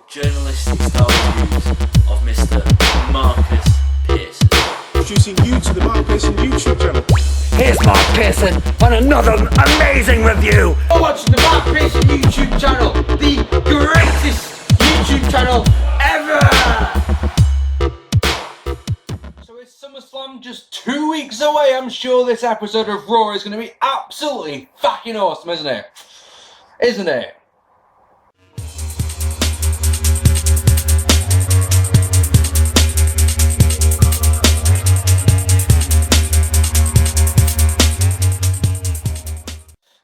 journalistic style views of Mr. Marcus Pearson. Introducing you to the Mark Pearson YouTube channel. Here's Mark Pearson on another amazing review. You're watching the Mark Pearson YouTube channel, the greatest YouTube channel ever! So is SummerSlam just 2 weeks away? I'm sure this episode of Raw is going to be absolutely fucking awesome, isn't it? Isn't it?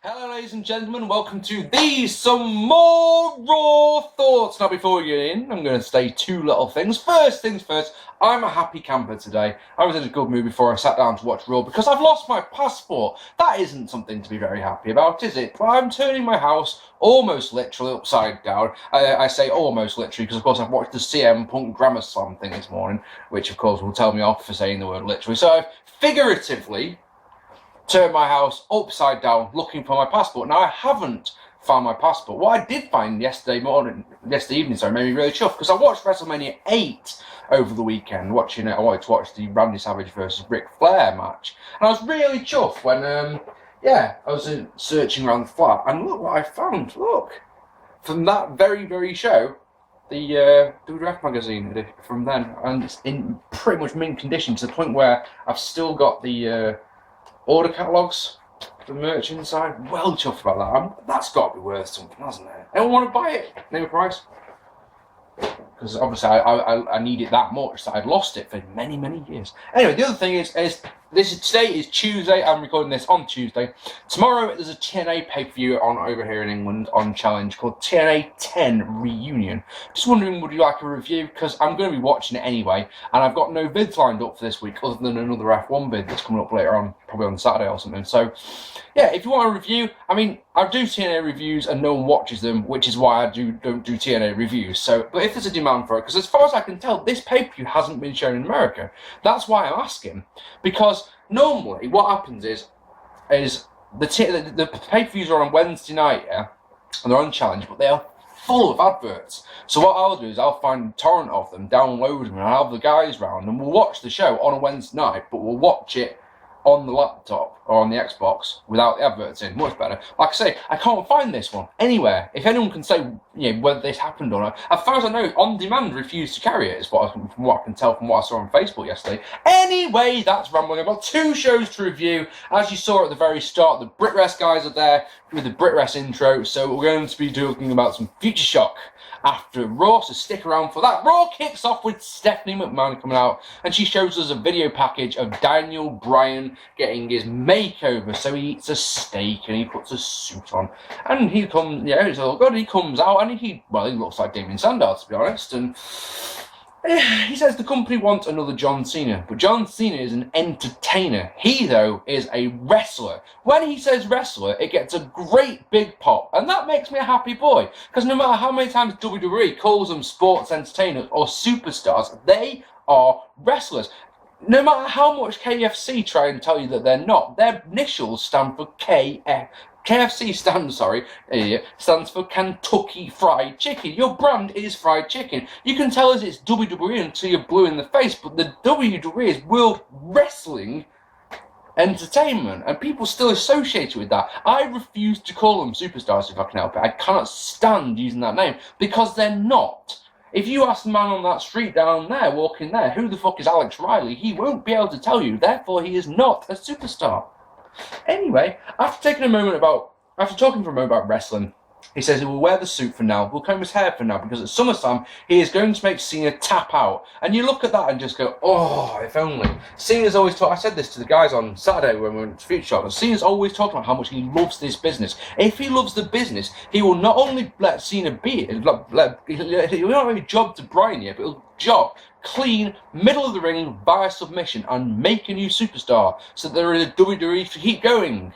Hello ladies and gentlemen, welcome to some more Raw Thoughts. Now before we get in, I'm going to say two little things. First things first, I'm a happy camper today. I was in a good mood before I sat down to watch Raw because I've lost my passport. That isn't something to be very happy about, is it? Well, I'm turning my house almost literally upside down. I say almost literally because of course I've watched the CM Punk Grammar Slam thing this morning, which of course will tell me off for saying the word literally. So I've figuratively turned my house upside down looking for my passport. Now I haven't found my passport. What I did find yesterday evening, made me really chuffed because I watched WrestleMania 8 over the weekend. Watching it, I wanted to watch the Randy Savage versus Ric Flair match, and I was really chuffed when I was searching around the flat and look what I found. Look, from that very show, the WWF magazine from then, and it's in pretty much mint condition to the point where I've still got the order catalogues, the merch inside. Well chuffed about that. That's got to be worth something, hasn't it? Anyone want to buy it? Name a price? Because obviously I need it that much that I'd lost it for many years. Anyway, the other thing is today is Tuesday. I'm recording this on Tuesday. Tomorrow there's a TNA pay-per-view on over here in England on Challenge called TNA 10 Reunion. Just wondering, would you like a review? Because I'm going to be watching it anyway, and I've got no vids lined up for this week other than another F1 vid that's coming up later on, probably on Saturday or something. So yeah, if you want a review, I mean, I do TNA reviews and no one watches them, which is why I don't do TNA reviews. So, but if there's a demand for it, because as far as I can tell, this pay-per-view hasn't been shown in America. That's why I'm asking, because normally what happens is the pay-per-views are on Wednesday night, yeah, and they're on Challenge, but they are full of adverts. So what I'll do is I'll find a torrent of them, download them, and I'll have the guys round, and we'll watch the show on a Wednesday night, but we'll watch it on the laptop or on the Xbox without the adverts in. Much better. Like I say, I can't find this one anywhere. If anyone can say, whether this happened or not. As far as I know, On Demand refused to carry it, is from what I can tell from what I saw on Facebook yesterday. Anyway, that's rambling. I've got two shows to review. As you saw at the very start, the BritRest guys are there with the BritRest intro, so we're going to be talking about some Futureshock after Raw, so stick around for that. Raw kicks off with Stephanie McMahon coming out, and she shows us a video package of Daniel Bryan getting his makeover. So he eats a steak and he puts a suit on, and he comes, it's all good. He comes out and he looks like Damien Sandow, to be honest, and he says the company wants another John Cena, but John Cena is an entertainer. He, though, is a wrestler. When he says wrestler, it gets a great big pop, and that makes me a happy boy, because no matter how many times WWE calls them sports entertainers or superstars, they are wrestlers. No matter how much KFC try and tell you that they're not, their initials stand for KF. KFC stands for Kentucky Fried Chicken. Your brand is fried chicken. You can tell us it's WWE until you're blue in the face, but the WWE is World Wrestling Entertainment, and people still associate it with that. I refuse to call them superstars if I can help it. I cannot stand using that name because they're not. If you ask the man on that street down there, walking there, who the fuck is Alex Riley, he won't be able to tell you. Therefore, he is not a superstar. Anyway, after talking for a moment about wrestling, he says he will wear the suit for now, will comb his hair for now, because at SummerSlam he is going to make Cena tap out. And you look at that and just go, oh, if only. Cena's always I said this to the guys on Saturday when we went to Futureshock, Cena's always talking about how much he loves this business. If he loves the business, he will not only let Cena be it, he will not only job to Bryan yet, but he'll job clean, middle of the ring, via submission, and make a new superstar, so that there is a WWE to keep going.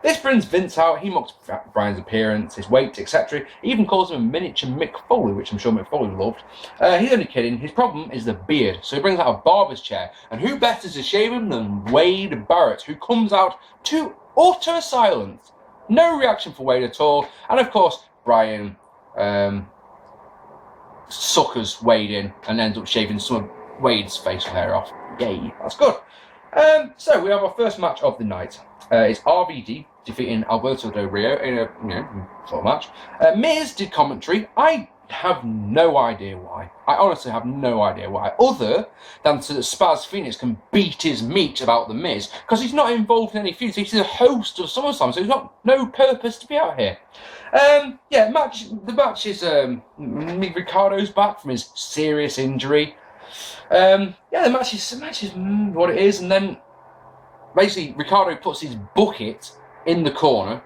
This brings Vince out. He mocks Bryan's appearance, his weight, etc. He even calls him a miniature Mick Foley, which I'm sure Mick Foley loved. He's only kidding. His problem is the beard, so he brings out a barber's chair, and who better to shave him than Wade Barrett, who comes out to utter silence. No reaction for Wade at all, and of course Bryan suckers Wade in and ends up shaving some of Wade's facial hair off. Yay, that's good. So we have our first match of the night. It's RVD defeating Alberto Del Rio in a sort of match. Miz did commentary. I have no idea why. I honestly have no idea why, other than so that Spaz Phoenix can beat his meat about the Miz, because he's not involved in any feuds. He's the host of SummerSlam, so he's got no purpose to be out here. The match is Ricardo's back from his serious injury. The match is what it is, and then basically Ricardo puts his bucket in the corner.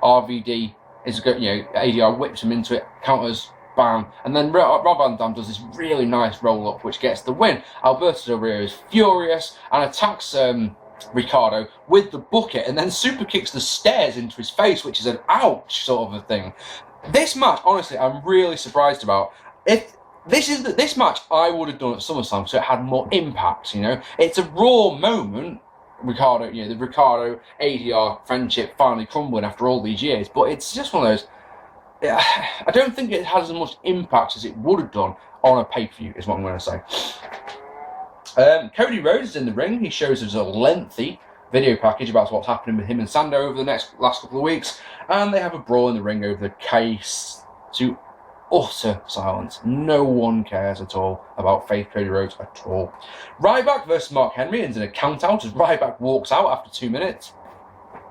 RVD ADR whips him into it, counters, bam, and then Rob Van Dam does this really nice roll up, which gets the win. Alberto Del Rio is furious and attacks Ricardo with the bucket, and then super kicks the stairs into his face, which is an ouch sort of a thing. This match, honestly, I'm really surprised about. If this match I would have done at SummerSlam, so it had more impact. It's a raw moment. Ricardo, the Ricardo ADR friendship finally crumbling after all these years, but it's just one of those. I don't think it has as much impact as it would have done on a pay-per-view, is what I'm going to say. Cody Rhodes is in the ring. He shows us a lengthy video package about what's happening with him and Sando over the last couple of weeks, and they have a brawl in the ring over the case to utter silence. No one cares at all about Faith Cody Rhodes at all. Ryback versus Mark Henry ends in a count-out as Ryback walks out after 2 minutes.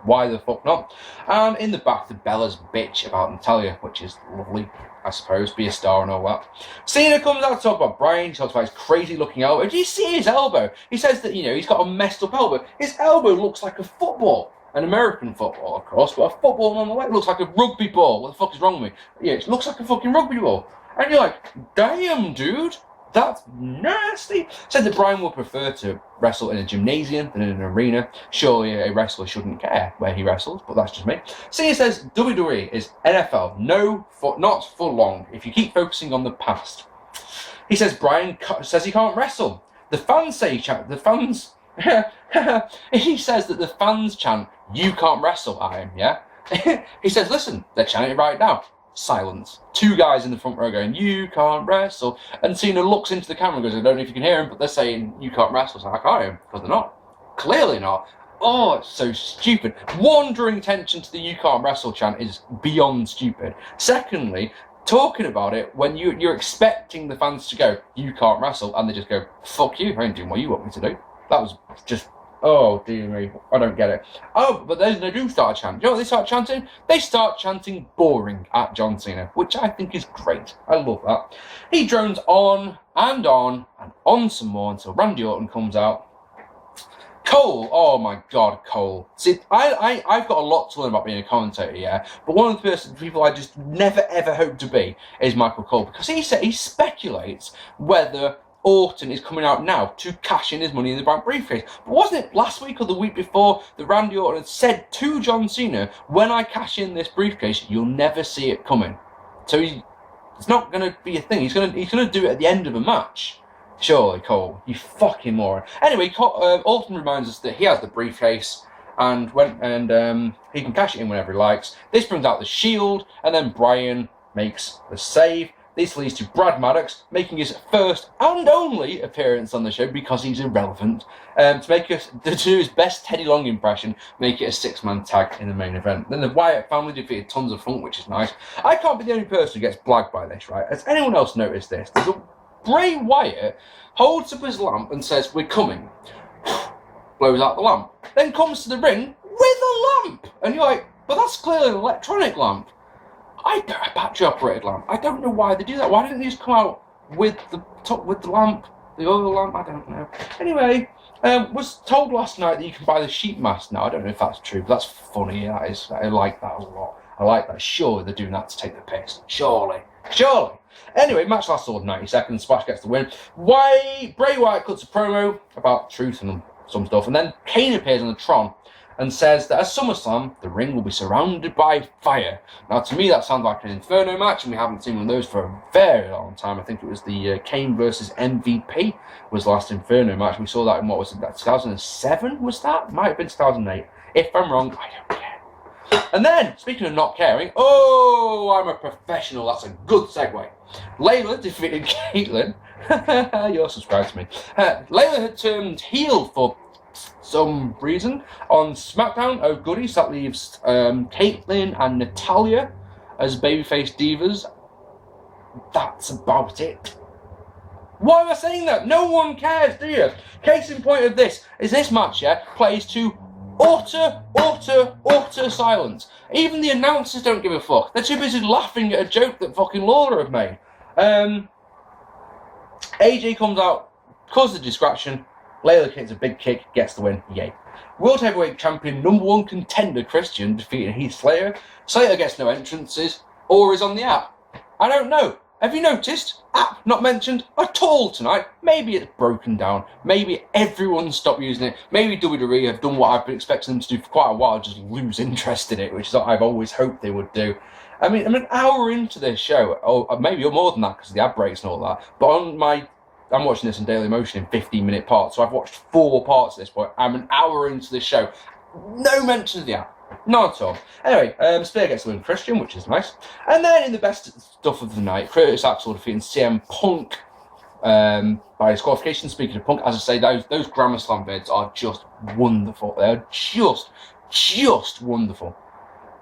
Why the fuck not? And in the back, the Bellas bitch about Natalia, which is lovely, I suppose, be a star and all that. Cena comes out to talk about Bryan. He talks about his crazy looking elbow. Do you see his elbow? He says that, he's got a messed up elbow. His elbow looks like a football. An American football, of course, but a football on the way. It looks like a rugby ball. What the fuck is wrong with me? Yeah, it looks like a fucking rugby ball. And you're like, damn, dude. That's nasty. Said that Bryan would prefer to wrestle in a gymnasium than in an arena. Surely a wrestler shouldn't care where he wrestles, but that's just me. Cena says WWE is NFL, not for long, if you keep focusing on the past. He says Bryan says he can't wrestle. The fans say he says that the fans chant, "You can't wrestle" at him, yeah? He says, listen, they're chanting it right now. Silence. 2 guys in the front row going, "You can't wrestle." And Cena looks into the camera and goes, "I don't know if you can hear him, but they're saying you can't wrestle." So I can't hear him, because they're not. Clearly not. Oh, it's so stupid. One, drawing attention to the "you can't wrestle" chant is beyond stupid. Secondly, talking about it when you're expecting the fans to go, "You can't wrestle," and they just go, "Fuck you, I ain't doing what you want me to do." That was just, oh dear me, I don't get it. Oh, but then they do start chanting. You know what they start chanting? They start chanting "boring" at John Cena, which I think is great. I love that. He drones on and on and on some more until Randy Orton comes out. Cole, oh my god, Cole. See, I've got a lot to learn about being a commentator, yeah, but one of the people I just never ever hope to be is Michael Cole, because he speculates whether Orton is coming out now to cash in his Money in the Bank briefcase. But wasn't it last week or the week before that Randy Orton had said to John Cena, "When I cash in this briefcase, you'll never see it coming"? So it's not going to be a thing. He's going to do it at the end of a match. Surely, Cole, you fucking moron. Anyway, Orton reminds us that he has the briefcase and he can cash it in whenever he likes. This brings out the Shield, and then Bryan makes the save. This leads to Brad Maddox making his first and only appearance on the show because he's irrelevant. To do his best Teddy Long impression, make it a 6-man tag in the main event. Then the Wyatt family defeated Tons of Funk, which is nice. I can't be the only person who gets blagged by this, right? Has anyone else noticed this? Bray Wyatt holds up his lamp and says, "We're coming." Blows out the lamp. Then comes to the ring with a lamp. And you're like, but that's clearly an electronic lamp. A battery operated lamp. I don't know why they do that. Why didn't they just come out with the lamp, the other lamp? I don't know. Anyway, was told last night that you can buy the sheet mask now. I don't know if that's true, but that's funny. That is. I like that a lot. I like that. Surely they're doing that to take the piss. Surely. Anyway, match lasts all 90 seconds. Splash gets the win. Bray Wyatt cuts a promo about truth and some stuff, and then Kane appears on the Tron and says that at SummerSlam, the ring will be surrounded by fire. Now, to me, that sounds like an Inferno match, and we haven't seen one of those for a very long time. I think it was the Kane versus MVP was the last Inferno match. We saw that in, 2007, was that? Might have been 2008. If I'm wrong, I don't care. And then, speaking of not caring, oh, I'm a professional. That's a good segue. Layla defeated Caitlyn. You're subscribed to me. Layla had turned heel for some reason on SmackDown. Oh goodies, that leaves Caitlyn and Natalya as babyface divas. That's about it. Why am I saying that? No one cares, do you? Case in point of this is this match, plays to utter silence. Even the announcers don't give a fuck. They're too busy laughing at a joke that fucking Laura have made. AJ comes out, causes a distraction. Layla kicks a big kick, gets the win. Yay. World Heavyweight Champion #1 contender Christian defeating Heath Slater. Slater gets no entrances or is on the app. I don't know. Have you noticed? App not mentioned at all tonight. Maybe it's broken down. Maybe everyone stopped using it. Maybe WWE have done what I've been expecting them to do for quite a while, just lose interest in it, which is what I've always hoped they would do. I mean, I'm an hour into this show, or maybe more than that because of the ad breaks and all that. But I'm watching this in Daily Motion in 15-minute parts, so I've watched 4 parts at this point. I'm an hour into this show. No mention of the app. Not at all. Anyway, Spear gets the win Christian, which is nice. And then in the best stuff of the night, Curtis Axel defeating CM Punk by disqualification. Speaking of Punk, as I say, those Grammar Slam vids are just wonderful. They're just wonderful.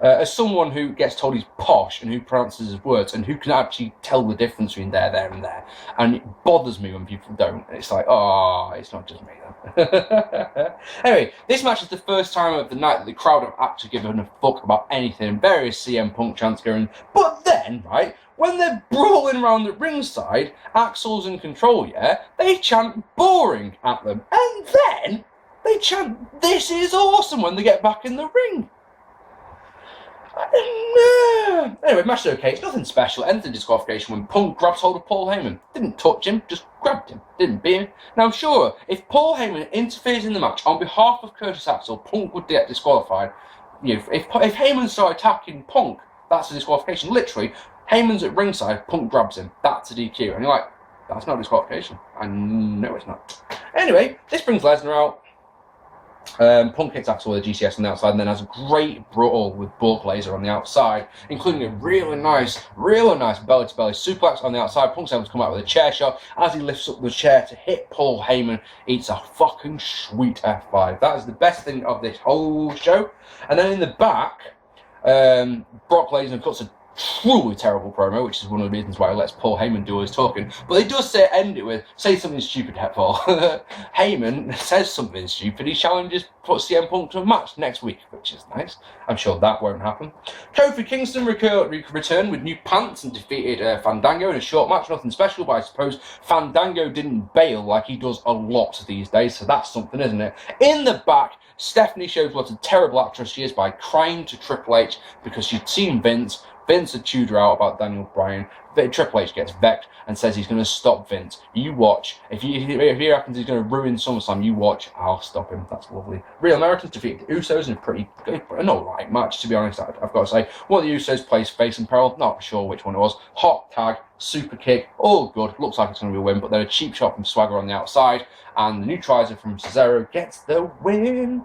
As someone who gets told he's posh and who pronounces his words and who can actually tell the difference between there, and there, and it bothers me when people don't. It's like, oh, it's not just me then. Anyway, this match is the first time of the night that the crowd have actually given a fuck about anything. Various CM Punk chants going, but then, right, when they're brawling around the ringside, Axel's in control, they chant boring at them. And then they chant, this is awesome when they get back in the ring. Anyway, match is okay. It's nothing special. Ends in disqualification when Punk grabs hold of Paul Heyman. Didn't touch him, just grabbed him. Didn't beat him. Now, I'm sure if Paul Heyman interferes in the match on behalf of Curtis Axel, Punk would get disqualified. You know, if Heyman started attacking Punk, that's a disqualification. Literally, Heyman's at ringside, Punk grabs him. That's a DQ. And you're like, that's not disqualification. And no, it's not. Anyway, this brings Lesnar out. Punk hits Axel with a GCS on the outside and then has a great brawl with Bulk Laser on the outside, including a really nice belly-to-belly suplex on the outside. Punk's able to come out with a chair shot. As he lifts up the chair to hit Paul Heyman, eats a fucking sweet F5. That is the best thing of this whole show. And then in the back, Brock Lesnar cuts a truly terrible promo, which is one of the reasons why he lets Paul Heyman do all his talking. But he does end it with, say something stupid, Paul. Heyman says something stupid. He challenges CM Punk to a match next week, which is nice. I'm sure that won't happen. Kofi Kingston returned with new pants and defeated Fandango in a short match. Nothing special, but I suppose Fandango didn't bail like he does a lot these days, so that's something, isn't it? In the back, Stephanie shows what a terrible actress she is by crying to Triple H because she'd seen Vince. Vince had chewed her out about Daniel Bryan. Triple H gets vexed and says he's going to stop Vince. You watch. If he reckons he's going to ruin SummerSlam, you watch. I'll stop him. That's lovely. Real Americans defeated the Usos in a pretty good, an alright match, to be honest. I've got to say. One of the Usos plays face and peril. Not sure which one it was. Hot tag, super kick, all good. Looks like it's going to be a win, but then a cheap shot from Swagger on the outside. And the neutralizer from Cesaro gets the win.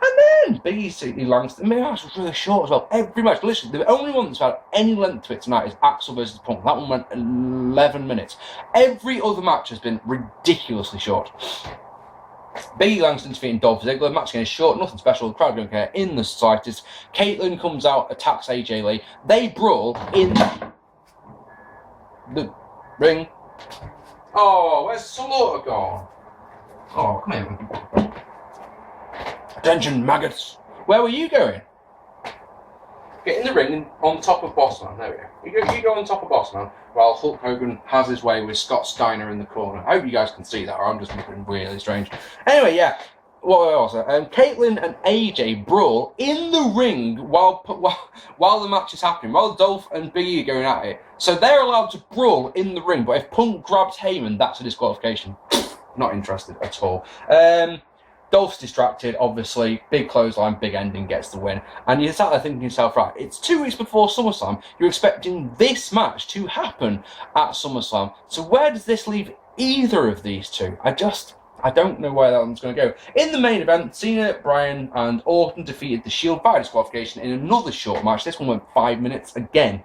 And then Big E Langston. The match was really short as well. Every match, literally, the only one that's had any length to it tonight is Axel versus Punk. That one went 11 minutes. Every other match has been ridiculously short. Big E Langston defeating Dolph Ziggler. Match again is short, nothing special. The crowd don't care in the slightest. Caitlyn comes out, attacks AJ Lee. They brawl in the ring. Oh, where's Slaughter gone? Oh, come here. Attention, maggots. Where were you going? Get in the ring and on top of Bossman. There we go. You go on top of Bossman while Hulk Hogan has his way with Scott Steiner in the corner. I hope you guys can see that, or I'm just looking really strange. Anyway, yeah. What else? Caitlyn and AJ brawl in the ring while the match is happening, while Dolph and Big E are going at it. So they're allowed to brawl in the ring, but if Punk grabs Heyman, that's a disqualification. Not interested at all. Dolph's distracted, obviously. Big clothesline, big ending, gets the win. And you're sat there thinking to yourself, right, it's 2 weeks before SummerSlam. You're expecting this match to happen at SummerSlam. So where does this leave either of these two? I don't know where that one's going to go. In the main event, Cena, Bryan, and Orton defeated the Shield by disqualification in another short match. This one went 5 minutes again.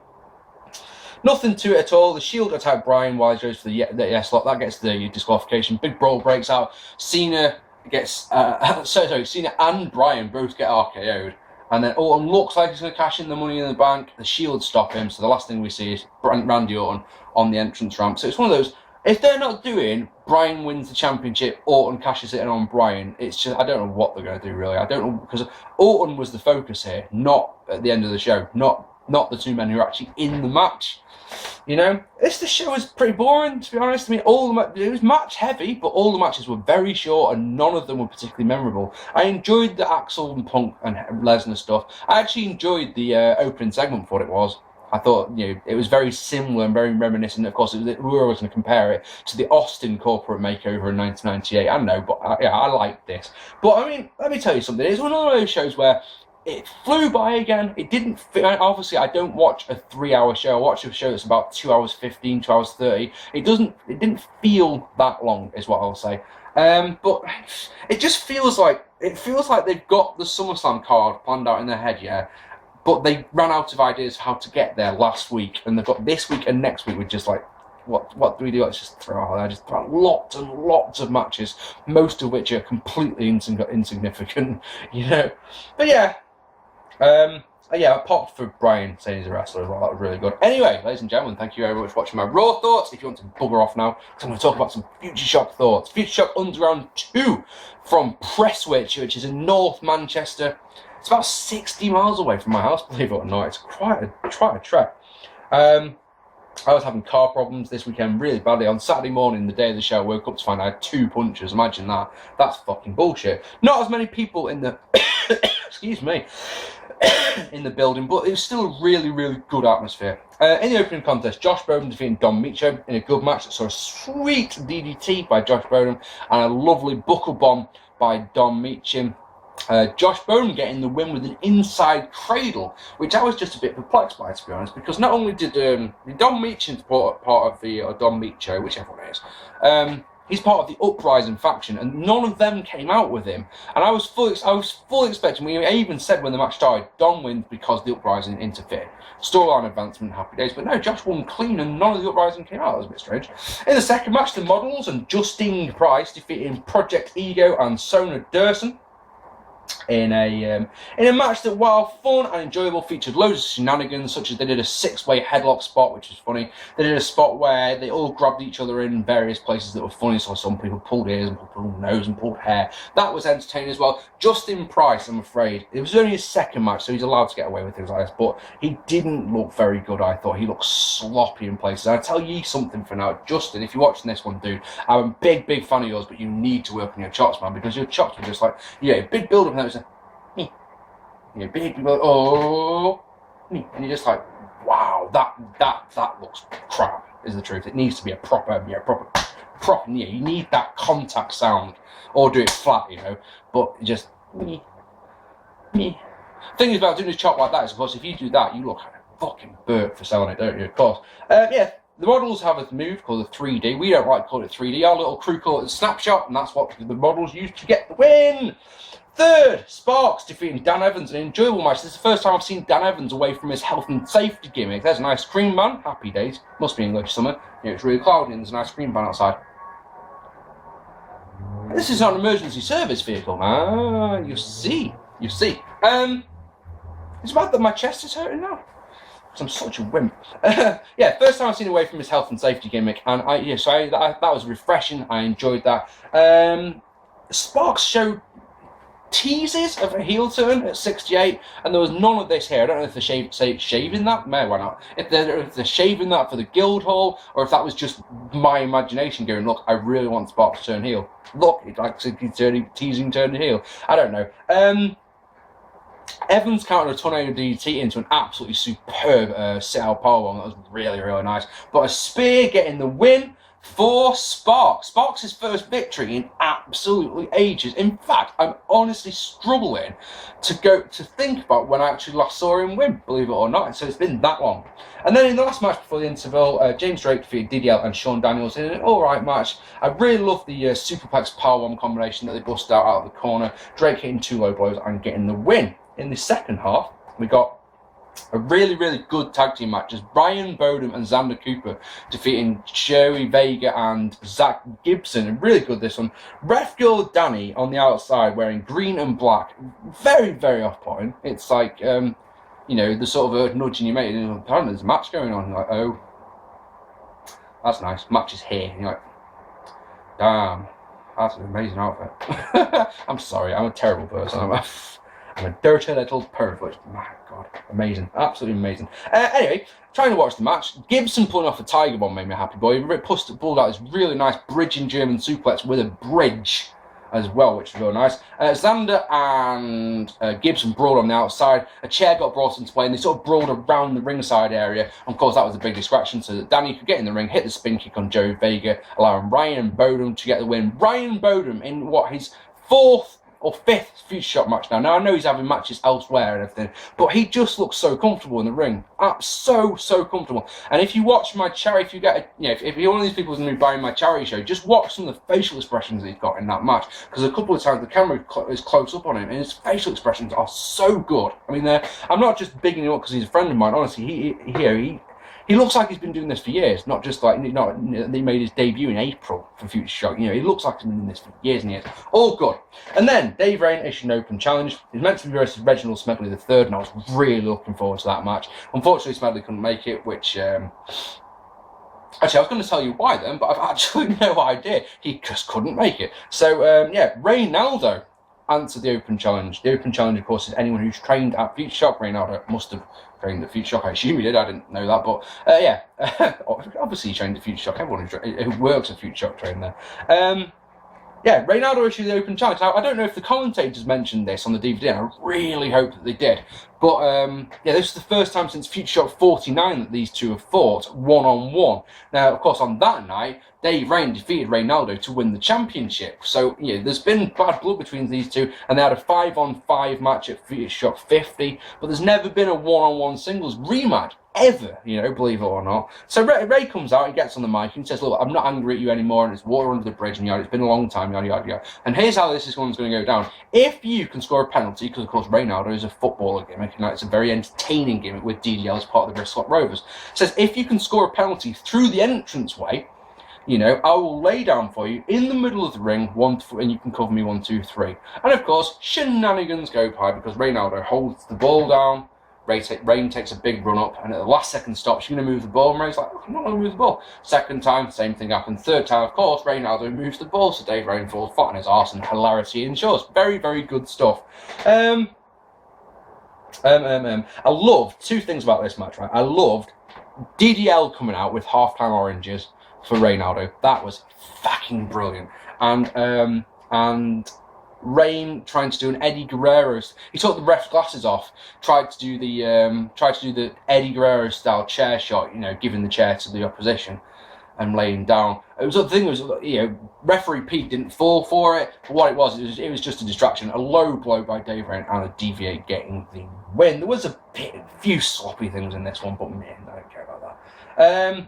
Nothing to it at all. The Shield attacked Bryan while he goes for the yes lock. That gets the disqualification. Big brawl breaks out. Cena gets Cena and Bryan both get RKO'd. And then Orton looks like he's going to cash in the Money in the Bank. The Shield stop him. So the last thing we see is Randy Orton on the entrance ramp. So it's one of those. If they're not doing Bryan wins the championship, Orton cashes it in on Bryan, it's just, I don't know what they're going to do really. I don't know, because Orton was the focus here, not at the end of the show, not the two men who are actually in the match. You know, the show was pretty boring, to be honest. I mean, it was match heavy, but all the matches were very short and none of them were particularly memorable. I enjoyed the Axel and Punk and Lesnar stuff. I actually enjoyed the opening segment for what it was. I thought, it was very similar and very reminiscent. Of course, we were always going to compare it to the Austin corporate makeover in 1998. I know, but I like this. But I mean, let me tell you something. It's one of those shows where it flew by again. It didn't. Obviously, I don't watch a 3-hour show. I watch a show that's about 2 hours 15, 2 hours 30. It didn't feel that long, is what I'll say. But it just feels like they've got the SummerSlam card planned out in their head, yeah. But they ran out of ideas how to get there last week, and they've got this week and next week with just like, what do we do? Let's just throw out there. Just throw out lots and lots of matches, most of which are completely insignificant, But yeah, I popped for Bryan saying he's a wrestler as well. That was really good. Anyway, ladies and gentlemen, thank you very much for watching my Raw thoughts. If you want to bugger off now, I'm going to talk about some Futureshock thoughts. Futureshock Underground 2 from Prestwich, which is in North Manchester. It's about 60 miles away from my house, believe it or not. It's quite a trek. I was having car problems this weekend really badly. On Saturday morning, the day of the show, I woke up to find I had 2 punctures. Imagine that. That's fucking bullshit. Not as many people in the... excuse me. in the building, but it was still a really, really good atmosphere. In the opening contest, Josh Bowden defeated Don Meacham in a good match that saw a sweet DDT by Josh Bowden and a lovely buckle bomb by Don Meacham. Josh Bowden getting the win with an inside cradle, which I was just a bit perplexed by, to be honest, because not only did Don Meacham's part of the Don Meacho, whichever one it is, he's part of the Uprising faction, and none of them came out with him. And I was fully expecting. I even said when the match started, Don wins because the Uprising interfered. Storyline advancement, happy days. But no, Josh won clean, and none of the Uprising came out. That was a bit strange. In the second match, the Models and Justine Price defeating Project Ego and Sona Durson in a match that, while fun and enjoyable, featured loads of shenanigans, such as they did a 6-way headlock spot, which was funny. They did a spot where they all grabbed each other in various places that were funny, so some people pulled ears and pulled nose and pulled hair. That was entertaining as well. Justin Price, I'm afraid, it was only his second match, so he's allowed to get away with things like this, but he didn't look very good, I thought. He looked sloppy in places. I'll tell you something for now. Justin, if you're watching this one, dude, I'm a big, big fan of yours, but you need to work on your chops, man, because your chops were just like, big build-up, and that was like, big people, and you're just like, wow, that looks crap, is the truth. It needs to be a proper, you need that contact sound, or do it flat, but just, Thing is about doing a chop like that is, of course, if you do that, you look like a fucking Burt for selling it, don't you, of course. The Models have a move called the 3D. We don't like calling it 3D. Our little crew call it a snapshot, and that's what the Models use to get the win. Third, Sparks defeating Dan Evans in an enjoyable match. This is the first time I've seen Dan Evans away from his health and safety gimmick. There's an ice cream man. Happy days. Must be English summer. It's really cloudy and there's an ice cream van outside. This is not an emergency service vehicle. You see. It's bad that my chest is hurting now. Because I'm such a wimp. First time I've seen away from his health and safety gimmick. And that was refreshing. I enjoyed that. Sparks showed teases of a heel turn at 68, and there was none of this here. I don't know if they're shaving that. Why not? If they're shaving that for the Guildhall, or if that was just my imagination going, look, I really want Sparks to turn heel. Look, it's like teasing turning heel. I don't know. Evans countered a tornado DDT into an absolutely superb sit-out powerbomb. That was really, really nice. But a spear getting the win for Sparks. Sparks' first victory in absolutely ages. In fact, I'm honestly struggling to think about when I actually last saw him win, believe it or not. So it's been that long. And then in the last match before the interval, James Drake defeated DDL and Shawn Daniels in an alright match. I really love the superplex powerbomb combination that they busted out of the corner. Drake hitting 2 low blows and getting the win. In the second half, we got a really, really good tag team match as Brian Bodum and Xander Cooper defeating Joey Vega and Zach Gibson. And really good this one. Ref girl Danny on the outside wearing green and black. Very, very off-putting. It's like, you know, the sort of nudging you make. Apparently there's a match going on. You're like, oh, that's nice. Match is here. And you're like, damn, that's an amazing outfit. I'm sorry, I'm a terrible person. I'm a dirty little pervert. My God, amazing, absolutely amazing. Anyway, trying to watch the match. Gibson pulling off a Tiger Bomb made me happy, boy. He pulled out this really nice bridging German suplex with a bridge as well, which was really nice. Xander and Gibson brawled on the outside. A chair got brought into play, and they sort of brawled around the ringside area. And of course, that was a big distraction, so that Danny could get in the ring, hit the spin kick on Joey Vega, allowing Ryan Bodum to get the win. Ryan Bodum in his 4th or 5th Futureshock match now. Now, I know he's having matches elsewhere and everything, but he just looks so comfortable in the ring. So comfortable. And if you watch my charity, if you get, if you're one of these people who's going to be buying my charity show, just watch some of the facial expressions that he's got in that match. Because a couple of times the camera is close up on him, and his facial expressions are so good. I mean, I'm not just bigging him up because he's a friend of mine. Honestly, he looks like he's been doing this for years, not just like, he made his debut in April for Futureshock. He looks like he's been doing this for years and years. All good. And then Dave Rain issued an open challenge. He's meant to be versus Reginald Smedley III, and I was really looking forward to that match. Unfortunately, Smedley couldn't make it, which, actually, I was going to tell you why then, but I've actually no idea. He just couldn't make it. So, Reynaldo answered the open challenge. The open challenge, of course, is anyone who's trained at Futureshock. Reynaldo must have trained at Futureshock. I assume he did. I didn't know that, but obviously he trained at Futureshock. Everyone who works at Futureshock trained there. Reynaldo issued the open challenge. Now, I don't know if the commentators mentioned this on the DVD, and I really hope that they did. But, this is the first time since Futureshock 49 that these two have fought one-on-one. Now, of course, on that night, Dave Rain defeated Reynaldo to win the championship. So, there's been bad blood between these two, and they had a 5-on-5 match at Futureshock 50, but there's never been a one-on-one singles rematch. Ever, believe it or not. So Ray comes out, he gets on the mic, and says, look, I'm not angry at you anymore, and it's water under the bridge, and it's been a long time, yada, yada, yada. And here's how this one's going to go down. If you can score a penalty, because of course Reynaldo is a footballer gimmick, and it's a very entertaining gimmick with DDL as part of the Bristol Rovers, says, if you can score a penalty through the entranceway, I will lay down for you in the middle of the ring, and you can cover me 1, 2, 3. And of course, shenanigans go by because Reynaldo holds the ball down. Rain takes a big run up, and at the last second stop, she's going to move the ball, and Ray's like, I'm not going to move the ball. Second time, same thing happened. Third time, of course, Reynaldo moves the ball, so Dave Rain falls flat on his arse, and hilarity ensures. Very, very good stuff. I loved 2 things about this match, right? I loved DDL coming out with halftime oranges for Reynaldo. That was fucking brilliant. And Rain trying to do an Eddie Guerrero. He took the ref's glasses off. Tried to do the Eddie Guerrero style chair shot. Giving the chair to the opposition and laying down. The thing was, referee Pete didn't fall for it. But what it was just a distraction. A low blow by Dave Rain and a DVA getting the win. There was a few sloppy things in this one, but man, I don't care about that.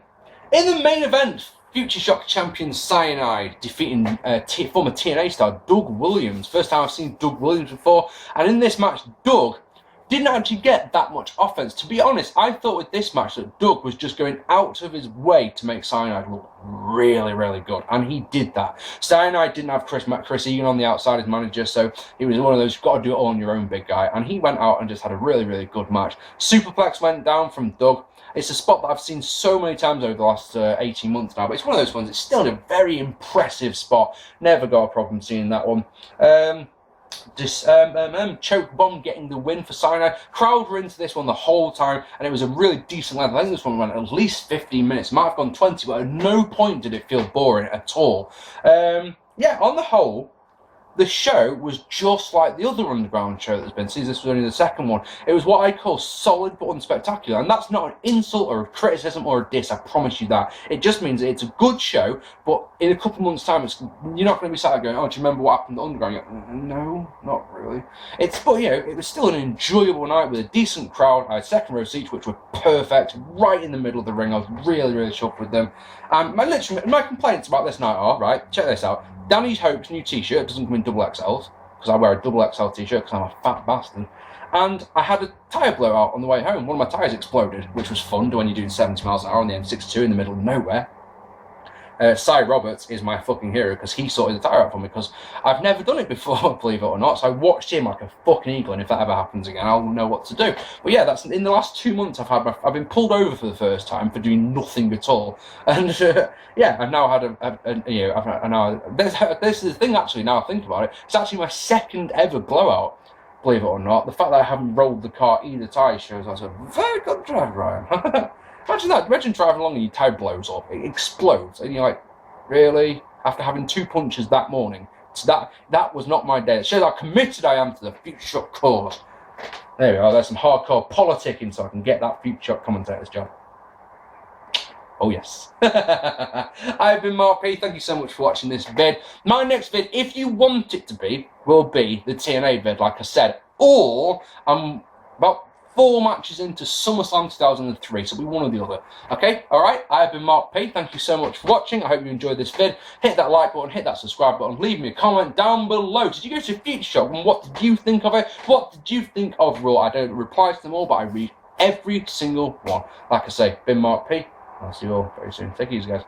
In the main event, Futureshock champion Cyanide defeating former TNA star Doug Williams. First time I've seen Doug Williams before. And in this match, Doug didn't actually get that much offense. To be honest, I thought with this match that Doug was just going out of his way to make Cyanide look really, really good. And he did that. Cyanide didn't have Chris Egan on the outside as manager, so he was one of those, you've got to do it all on your own, big guy. And he went out and just had a really, really good match. Superplex went down from Doug. It's a spot that I've seen so many times over the last 18 months now, but it's one of those ones, it's still a very impressive spot. Never got a problem seeing that one. Choke bomb getting the win for Cyanide. Crowd were into this one the whole time, and it was a really decent length. I think this one went at least 15 minutes. Might have gone 20, but at no point did it feel boring at all. On the whole, the show was just like the other underground show that's been, since this was only the second one. It was what I call solid but unspectacular, and that's not an insult or a criticism or a diss, I promise you that. It just means that it's a good show, but in a couple of months' time, you're not going to be sat there going, oh, do you remember what happened to Underground? You're like, no, not really. But you know, it was still an enjoyable night with a decent crowd. I had second row seats, which were perfect, right in the middle of the ring. I was really, really chuffed with them. My complaints about this night are, right, check this out. Danny Hope's new t-shirt doesn't come in double XLs, because I wear a double XL t-shirt because I'm a fat bastard. And I had a tyre blowout on the way home. One of my tyres exploded, which was fun when you're doing 70 miles an hour on the M62 in the middle of nowhere. Cy Roberts is my fucking hero because he sorted the tyre out for me, because I've never done it before, believe it or not. So I watched him like a fucking eagle, and if that ever happens again, I'll know what to do. But yeah, that's in the last 2 months I've been pulled over for the first time for doing nothing at all, and yeah, I've now had this is the thing actually. Now I think about it, it's actually my second ever blowout. Believe it or not, the fact that I haven't rolled the car either tyre shows I was a very good driver, Ryan. Imagine that. Imagine driving along and your tyre blows up. It explodes. And you're like, really? After having 2 punches that morning? So that was not my day. It shows how committed I am to the Futureshock cause. There we are. There's some hardcore politicking so I can get that Futureshock commentator's job. Oh yes. I've been Mark P. Thank you so much for watching this vid. My next vid, if you want it to be, will be the TNA vid, like I said. Or I'm about 4 matches into SummerSlam 2003, so it'll be one or the other. Okay, alright, I've been Mark P. Thank you so much for watching. I hope you enjoyed this vid. Hit that like button, hit that subscribe button, leave me a comment down below. Did you go to Futureshock and what did you think of it? What did you think of Raw? I don't reply to them all, but I read every single one. Like I say, been Mark P. I'll see you all very soon. Take it easy, guys.